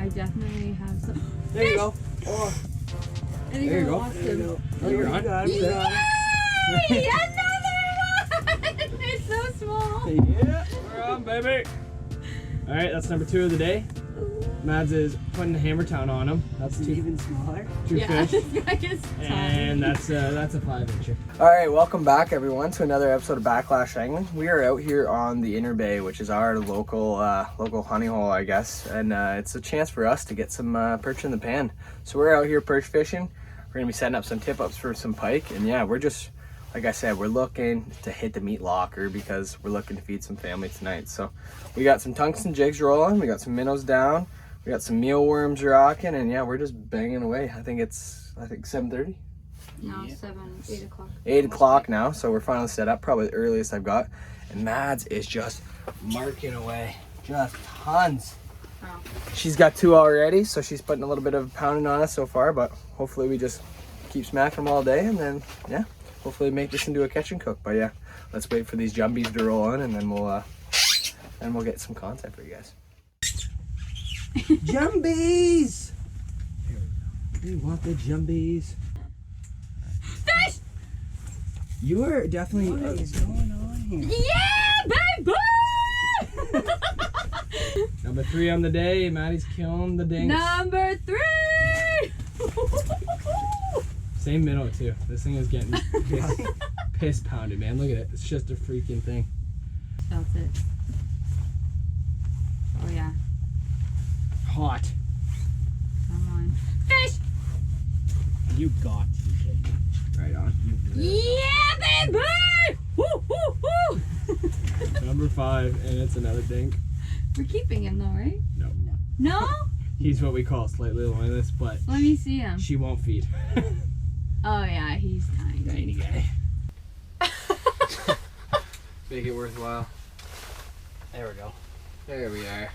I definitely have some. There you go. Oh. I think There you I go. lost him. Oh, you're on. Yay! Another one! It's so small. Yeah, we're on, baby. All right, that's number 2 of the day. Mads is putting the hammer town on him. That's two, Even smaller. two Yeah, fish. this guy is tiny. And that's a 5-incher. All right, welcome back everyone to another episode of Backlash Angling. We are out here on the Inner Bay, which is our local honey hole, I guess, and it's a chance for us to get some perch in the pan. So we're out here perch fishing. We're gonna be setting up some tip ups for some pike, and yeah, we're just, like I said, we're looking to hit the meat locker because we're looking to feed some family tonight. So we got some tungsten jigs rolling, we got some minnows down. We got some mealworms rocking, and yeah, we're just banging away. I think 7:30. No, Yeah. 8 o'clock. 8 o'clock now, so we're finally set up, probably the earliest I've got. And Mads is just marking away, just tons. Oh. She's got 2 already, so she's putting a little bit of pounding on us so far, but hopefully we just keep smacking them all day, and then, yeah, hopefully make this into a catch and cook. But yeah, let's wait for these jumbies to roll in, and then we'll get some content for you guys. Jumbies! We want the jumbies. Fish! You are definitely. What is going on here? Yeah, baby! Number 3 on the day. Maddie's killing the dinks. Number 3! Same minnow too. This thing is getting piss pounded, man. Look at it. It's just a freaking thing. Felt it. Oh yeah. Hot. Come on. Fish! You got TK. Right on. Yeah, baby! Woo, woo, woo! Number 5, and it's another dink. We're keeping him though, right? No. No? He's what we call slightly loinless, but Let me see him. she won't feed. Oh yeah, he's tiny. Tiny guy. Make it worthwhile. There we go. There we are.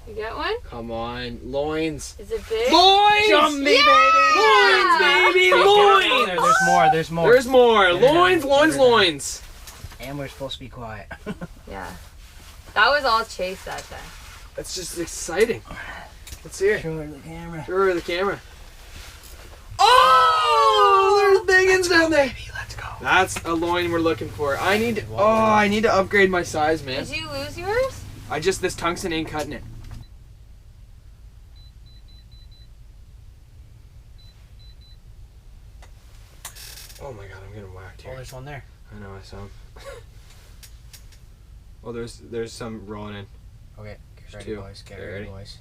You get one? Come on, loins. Is it big? Loins! Jumbie, Loins, baby! Loins! There's more. There's more. There's more. They're Loins, done. loins, They're done. loins. And we're supposed to be quiet. Yeah. That was all chase that time. That's just exciting. Let's see it. Show her the camera. Show her the camera. Oh, there's big ones down there. Baby, let's go. That's a loin we're looking for. I need to upgrade my size, man. Did you lose yours? This tungsten ain't cutting it. Oh my god, I'm getting whacked Oh, here. there's one there. I know, I saw him. Oh, there's some rolling in. Okay, get There's ready, 2. boys. Get Get ready, ready. boys.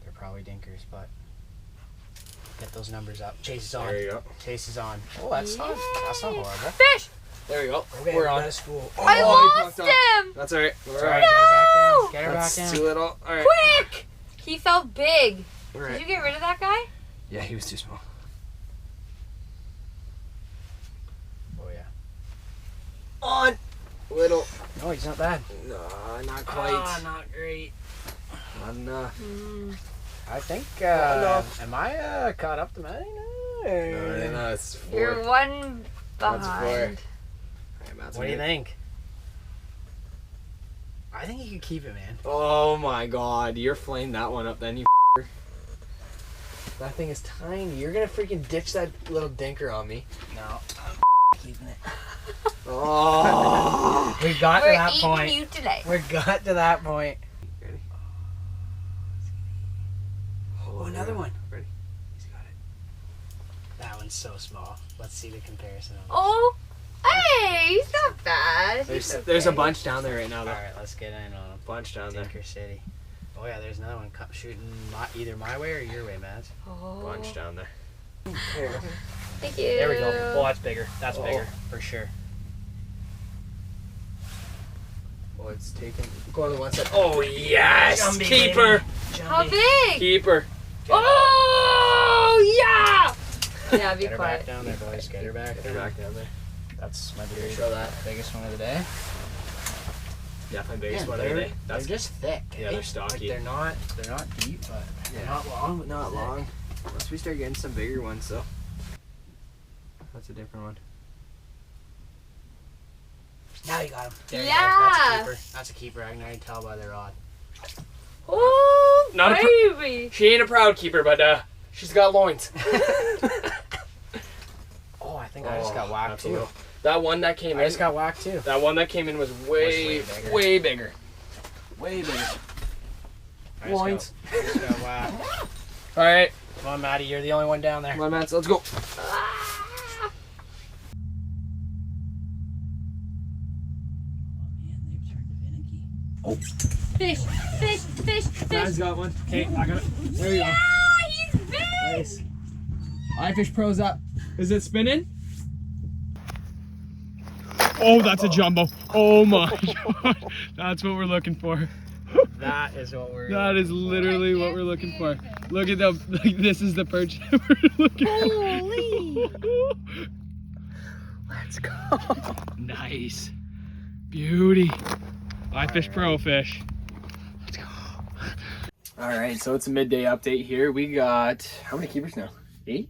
They're probably dinkers, but get those numbers up. Chase is on. There you go. Chase is on. Oh, that's not horrible. Fish! There you go. Okay, We're on. That's cool. I he lost popped up. him! That's alright. We're Alright, alright. get her back down. Get her back That's down. too little. Alright. Quick! He felt big. Did Alright. you get rid of that guy? Yeah, he was too small. Oh yeah. On! Little. No, he's not bad. No, not quite. Not great. Not enough. I think. enough. Am I caught up to mine? No, it's 4. You're one That's 4. behind. Alright, Matt's What do you right. think? I think you could keep it, man. Oh my god, you're flaying that one up then, you That thing is tiny. You're gonna freaking ditch that little dinker on me. No, I'm keeping it. Oh! We got We're to that eating point. you today. We got to that point. Ready? Oh, another one. Ready? He's got it. That one's so small. Let's see the comparison. Oh, hey, he's not bad. There's a bunch down there right now, All though. right, let's get in on him. Bunch down there. Tinker City. Oh yeah, there's another one shooting either my way or your way, Mads. Oh. Bunch down there. There you go. Thank you. There we go. Oh, that's bigger. That's Oh. bigger for sure. Oh, it's taking. Go to the one side. Oh, yes! Jumbie, Keeper! baby. How Jumbie. big? Keeper. Oh, yeah! Yeah, be Get her back quiet. down there, boys. Get her back. Get her down. back down there. That's my dear. Show that. Biggest one of the day. Definitely biggest Yeah, one of the day. They're just thick. Yeah, eh? they're stocky. Like they're not deep, but they're Yeah. not long. But Not thick. long. Once we start getting some bigger ones, so. That's a different one. Now you got him. There you Yeah. go. That's a keeper. I can already tell by their rod. Oh, not a baby. she ain't a proud keeper, but she's got loins. Oh, I think I just got whacked too. That one that came in. I just got whacked too. That one that came in was way bigger. Way bigger. Loins. I just got whacked. All right. Come on, Maddie. You're the only one down there. Come on, Mats. Let's go. Fish. Dad's got one. Okay, I got it. There you go. He's big. Nice. iFish Pro's up. Is it spinning? Oh, that's a jumbo. Oh my god. That's what we're looking for. That is what we're. That is literally what we're looking for. Look at them. Like, this is the perch that we're looking for. Let's go. Nice. Beauty. iFish Pro fish. Let's go. All right, so it's a midday update here. We got, how many keepers now? 8?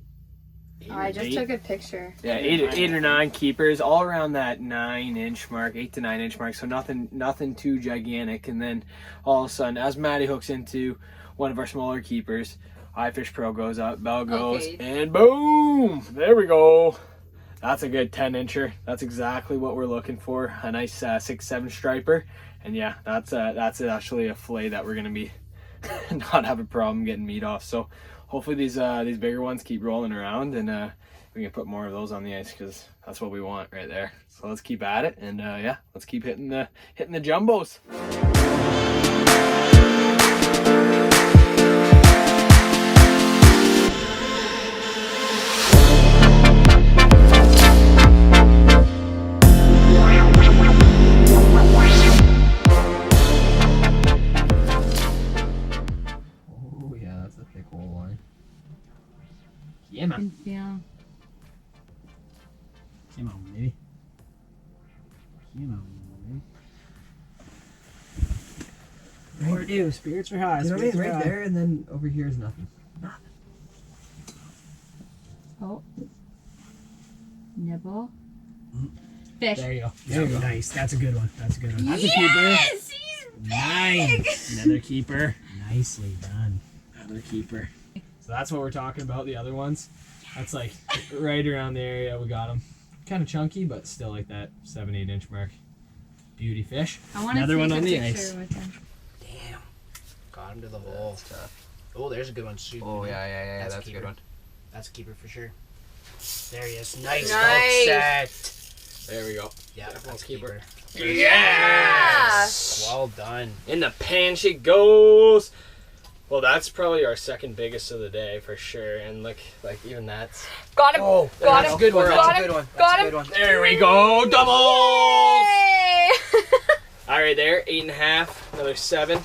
I just took a picture. Yeah, eight or nine keepers, all around that 9-inch mark, 8 to 9 inch mark. So nothing too gigantic. And then all of a sudden, as Maddie hooks into one of our smaller keepers, iFish Pro goes up, bell goes, and boom! There we go. That's a good 10-incher. That's exactly what we're looking for. A nice 6-7 striper. And yeah, that's actually a fillet that we're gonna be not have a problem getting meat off. So hopefully these bigger ones keep rolling around, and we can put more of those on the ice, because that's what we want right there. So let's keep at it, and yeah, let's keep hitting the jumbos. Yeah, man. Yeah. Come on, baby. Come on, baby. More to do. Spirits are high. You know what I mean? Right there, and then over here is nothing. Oh. Nibble. Fish. There you go. There you go. Nice. That's a good one. That's a good one. That's a keeper. Yes, he's big. Nice. Another keeper. Nicely done. Another keeper. So that's what we're talking about, the other ones. That's like right around the area we got them. Kind of chunky, but still like that 7-8 inch mark. Beauty fish. I want Another to one take on a the picture ice. with him. Damn. Got him to the hole. Oh, there's a good one. Super. Oh yeah, that's a good one. That's a keeper for sure. There he is. Nice. Nice. Set. There we go. Yeah, that's a keeper. keeper. Yes! Well done. In the pan she goes. Well, that's probably our second biggest of the day for sure, and look, like even that's. Got him. Oh, got that's him. a good one. Got That's a him. good one. Got That's a him. good one. There we go, doubles. Yay! All right, there, 8.5, another 7.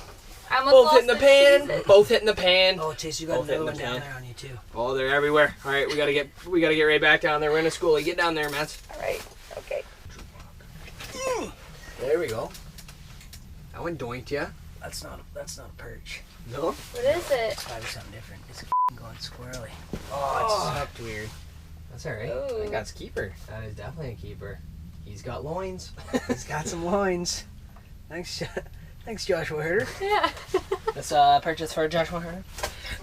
I almost Both lost hitting the pan. pieces. Both hitting the pan. Oh, Chase, you got Both another hitting one the down pan. there on you too. Oh, they're everywhere. All right, we gotta get right back down there. We're in a schoolie. Get down there, Mats. All right. Okay. There we go. That one doinked ya. That's not a perch. No? What is it? It's probably something different. It's going squirrely. Oh, it's sucked weird. That's all right. I Ooh. think that's keeper. That is definitely a keeper. He's got loins. He's got some loins. Thanks, Joshua Herder. Yeah. That's purchase for Joshua Herder.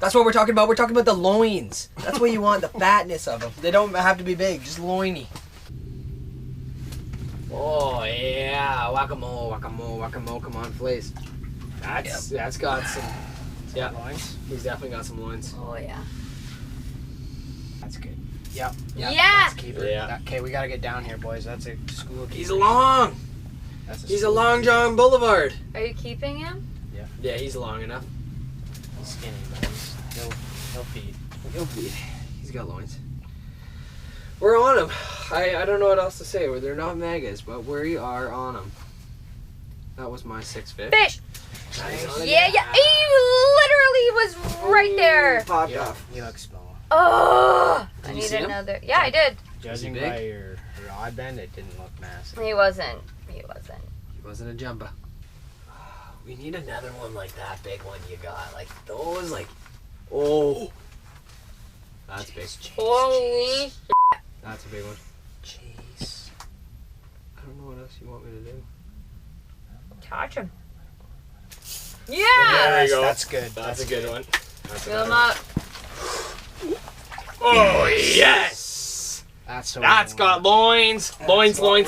That's what we're talking about. We're talking about the loins. That's what you want, the fatness of them. They don't have to be big, just loiny. Oh yeah, whack-a-mole, whack-a-mole, whack-a-mole. Come on, please. That's got some. Yeah, Loins. he's definitely got some loins. Oh yeah. That's good. Yep. Yeah. That's keeper. Yeah. Okay, we gotta get down here, boys. That's a school keeper. He's long. He's a Long John Boulevard. Are you keeping him? Yeah, he's long enough. He's skinny, but he'll feed. He'll feed. He's got loins. We're on him. I don't know what else to say. They're not megas, but we are on them. That was my 6 fish. Fish. Nice. Yeah. He literally was right there. Popped Yeah, off. he looks small. Oh. Did I you need see him? another. Yeah, I did. Judging big? by your rod bend, it didn't look massive. He wasn't. He wasn't a jumbo. We need another one like that big one you got. Like those, like, oh. That's big. Holy. That's a big one. Jeez. I don't know what else you want me to do. Catch him. Yeah. There you go. That's good. That's a good one. Fill them up. Oh, yes! That's got loins. Loins. Boom!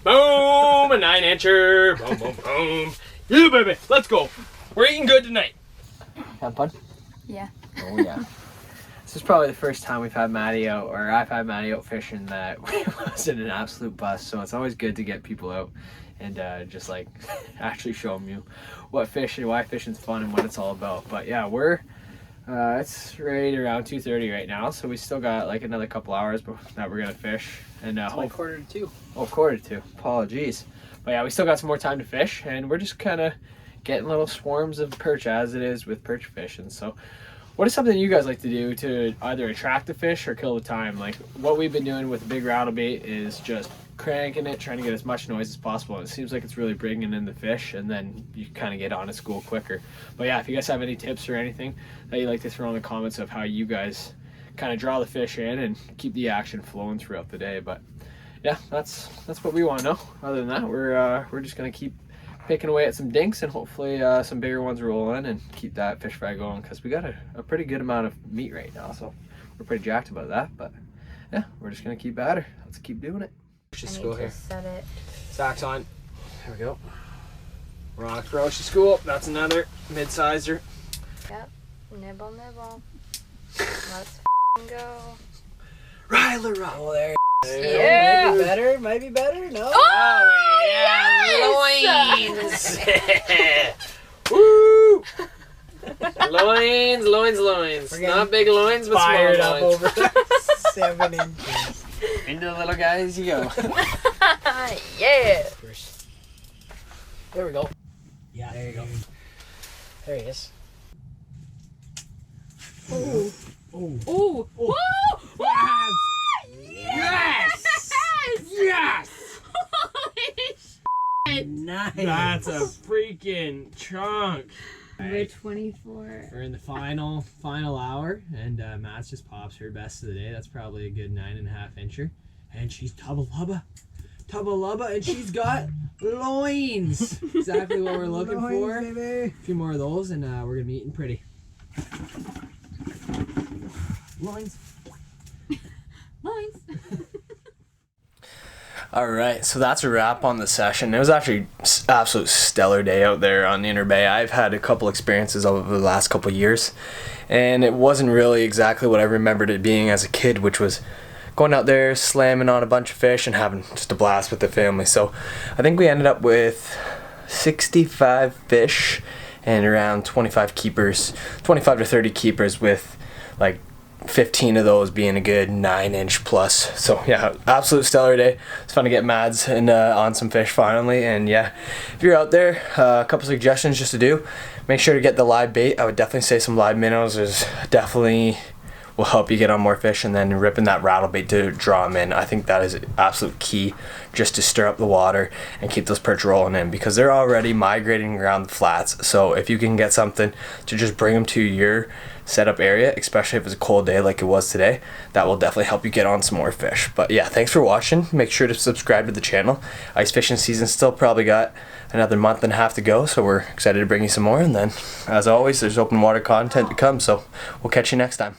A 9-incher. Boom. Yeah, baby. Let's go. We're eating good tonight. Have fun? Yeah. Oh, yeah. This is probably the first time we've had Maddie out, or I've had Maddie out fishing that wasn't an absolute bust. So it's always good to get people out and just like actually show them what fishing, why fishing's fun, and what it's all about. But yeah, we're it's right around 2:30 right now, so we still got like another couple hours that we're gonna fish. And It's like 1:45. Oh, 1:45. Apologies. But yeah, we still got some more time to fish, and we're just kind of getting little swarms of perch as it is with perch fishing. So what is something you guys like to do to either attract the fish or kill the time? Like what we've been doing with the big rattle bait is just cranking it, trying to get as much noise as possible. And it seems like it's really bringing in the fish, and then you kind of get on to school quicker. But yeah, if you guys have any tips or anything that you'd like to throw in the comments of how you guys kind of draw the fish in and keep the action flowing throughout the day. But yeah, that's what we want to know. Other than that, we're just gonna keep picking away at some dinks, and hopefully some bigger ones roll in and keep that fish fry going, because we got a pretty good amount of meat right now, so we're pretty jacked about that. But yeah, we're just gonna keep at her. Let's keep doing it. Just I go need here. to set it. Sacks on. There we go. Rock Roche School. That's another mid-sizer. Yep. Nibble. Let's go. Ryler rock. Oh, there. Yeah. Might be better. No. Oh, Loins. Woo! Loins. Not big loins, but Fired small up loins. over 7 inches. Into the little guys you go. Yeah. There we go. Yeah, there you go. There he is. Ooh. Oh. Ooh. Woo! Yes! Yes! Nice. That's a freaking chunk. Number 24. We're in the final hour, and Matt's just pops her best of the day. That's probably a good 9.5 incher, and she's tubba lubba, and she's got loins. Exactly what we're looking for. Baby. A few more of those, and we're gonna be eating pretty. Loins. All right, so that's a wrap on the session. It was actually an absolute stellar day out there on the Inner Bay. I've had a couple experiences over the last couple years, and it wasn't really exactly what I remembered it being as a kid, which was going out there, slamming on a bunch of fish, and having just a blast with the family. So I think we ended up with 65 fish and around 25 keepers, 25 to 30 keepers, with like 15 of those being a good 9-inch plus. So yeah, absolute stellar day. It's fun to get Mads and on some fish finally. And yeah, if you're out there, a couple suggestions just to do: make sure to get the live bait. I would definitely say some live minnows is definitely will help you get on more fish, and then ripping that rattle bait to draw them in. I think that is absolute key, just to stir up the water and keep those perch rolling in, because they're already migrating around the flats. So if you can get something to just bring them to your setup area, especially if it's a cold day like it was today, that will definitely help you get on some more fish. But yeah, thanks for watching. Make sure to subscribe to the channel. Ice fishing season still probably got another month and a half to go, so we're excited to bring you some more. And then as always, there's open water content to come, so we'll catch you next time.